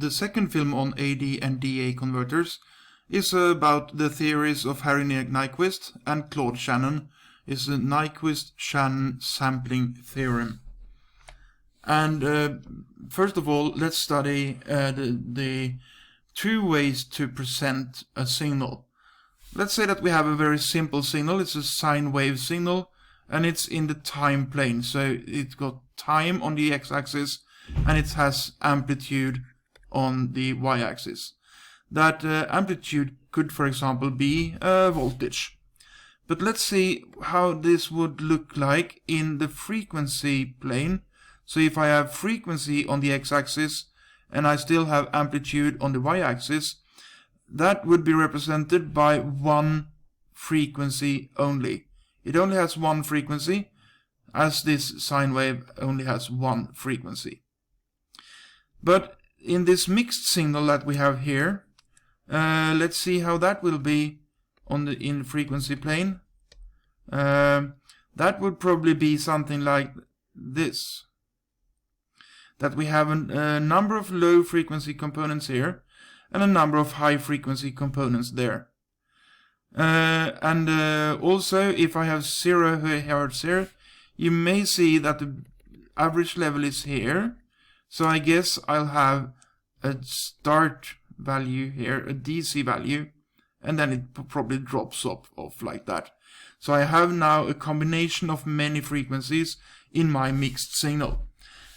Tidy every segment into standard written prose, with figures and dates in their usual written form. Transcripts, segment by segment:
the second film on AD and DA converters is about the theories of Harry Nyquist and Claude Shannon. Is the Nyquist-Shannon sampling theorem. And first of all, let's study the two ways to present a signal. Let's say that we have a very simple signal. It's a sine wave signal, and it's in the time plane. So it's got time on the x-axis, and it has amplitude on the y-axis. That amplitude could, for example, be voltage. But let's see how this would look like in the frequency plane. So if I have frequency on the x-axis and I still have amplitude on the y-axis, that would be represented by one frequency only. It only has one frequency, as this sine wave only has one frequency. But in this mixed signal that we have here, let's see how that will be in the frequency plane. That would probably be something like this. That we have a number of low frequency components here and a number of high frequency components there. Also, if I have 0 Hz here, you may see that the average level is here. So I guess I'll have a start value here, a DC value, and then it probably drops off like that. So I have now a combination of many frequencies in my mixed signal.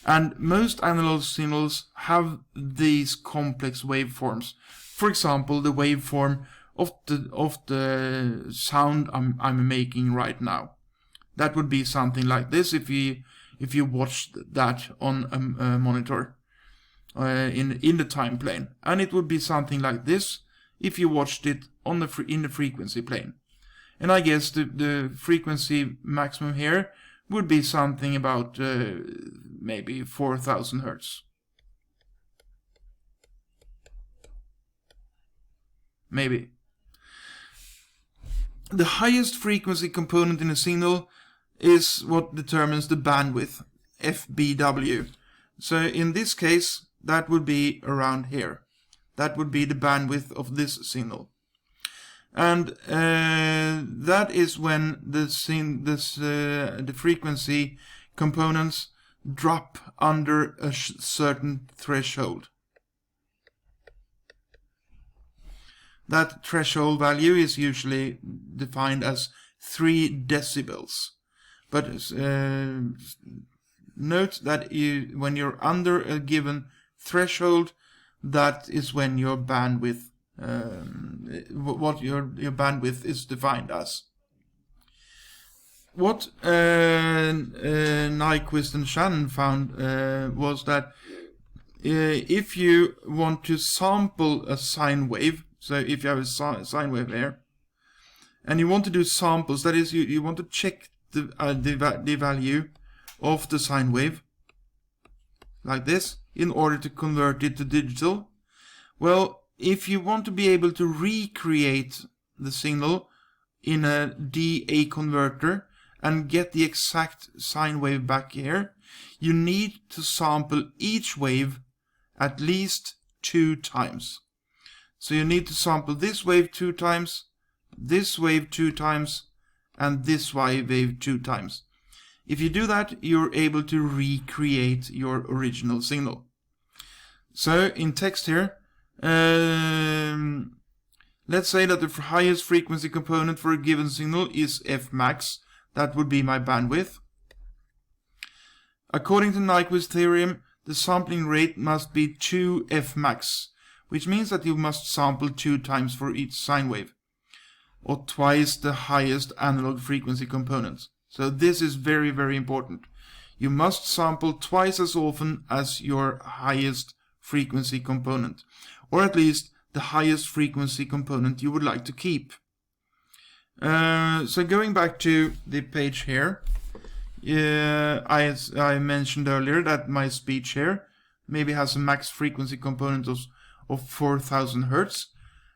And most analog signals have these complex waveforms. For example, the waveform of the sound I'm making right now. That would be something like this if you watched that on a monitor in the time plane. And it would be something like this if you watched it in the frequency plane. And I guess the frequency maximum here would be something about maybe 4000 Hertz. Maybe. The highest frequency component in a signal is what determines the bandwidth, FBW. So in this case, that would be around here. That would be the bandwidth of this signal. And that is when the frequency components drop under a certain threshold. That threshold value is usually defined as 3 decibels. But note that when you're under a given threshold, that is when your bandwidth what your bandwidth is defined as. What Nyquist and Shannon found was that if you want to sample a sine wave, so if you have a sine wave here, and you want to do samples, that is, you want to check the value of the sine wave, like this, in order to convert it to digital. Well, if you want to be able to recreate the signal in a DA converter and get the exact sine wave back here, you need to sample each wave at least 2 times. So you need to sample this wave 2 times, this wave 2 times, and this wave 2 times. If you do that, you're able to recreate your original signal. So in text here, let's say that the highest frequency component for a given signal is Fmax. That would be my bandwidth. According to Nyquist theorem, the sampling rate must be 2 Fmax, which means that you must sample 2 times for each sine wave, or twice the highest analog frequency component. So this is very, very important. You must sample twice as often as your highest frequency component, or at least the highest frequency component you would like to keep. So going back to the page here, I mentioned earlier that my speech here maybe has a max frequency component of 4000 Hertz.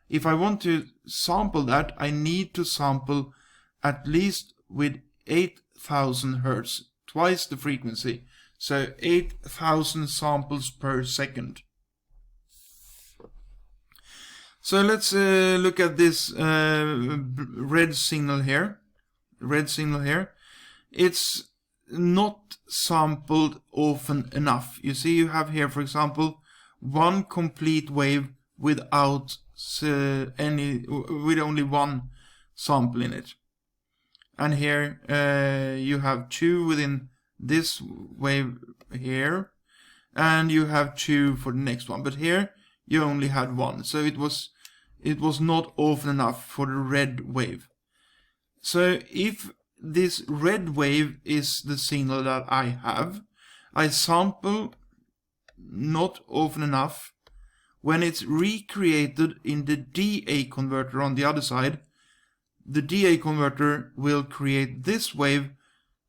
If I want to sample that, I need to sample at least with 8000 Hertz, twice the frequency. So 8000 samples per second. So let's look at this red signal here. It's not sampled often enough. You see, you have here, for example, one complete wave without with only one sample in it. And here you have two within this wave here, and you have two for the next one. But here you only had one, so it was not often enough for the red wave. So if this red wave is the signal that I have, I sample not often enough. When it's recreated in the DA converter on the other side, the DA converter will create this wave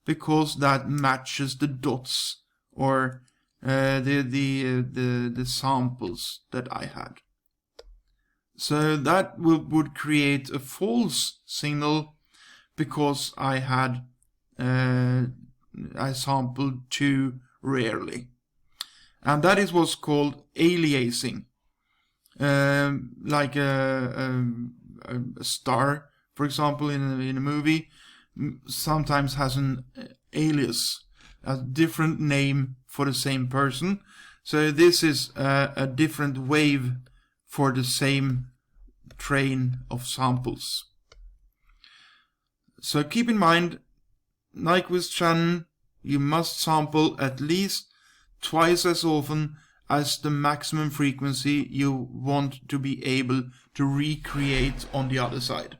because that matches the dots, or the samples that I had. So that would create a false signal because I sampled too rarely, and that is what's called aliasing. Like a star, for example, in a movie, sometimes has an alias, a different name for the same person. So this is a different wave for the same train of samples. So keep in mind, Nyquist Shannon, you must sample at least twice as often as the maximum frequency you want to be able to recreate on the other side.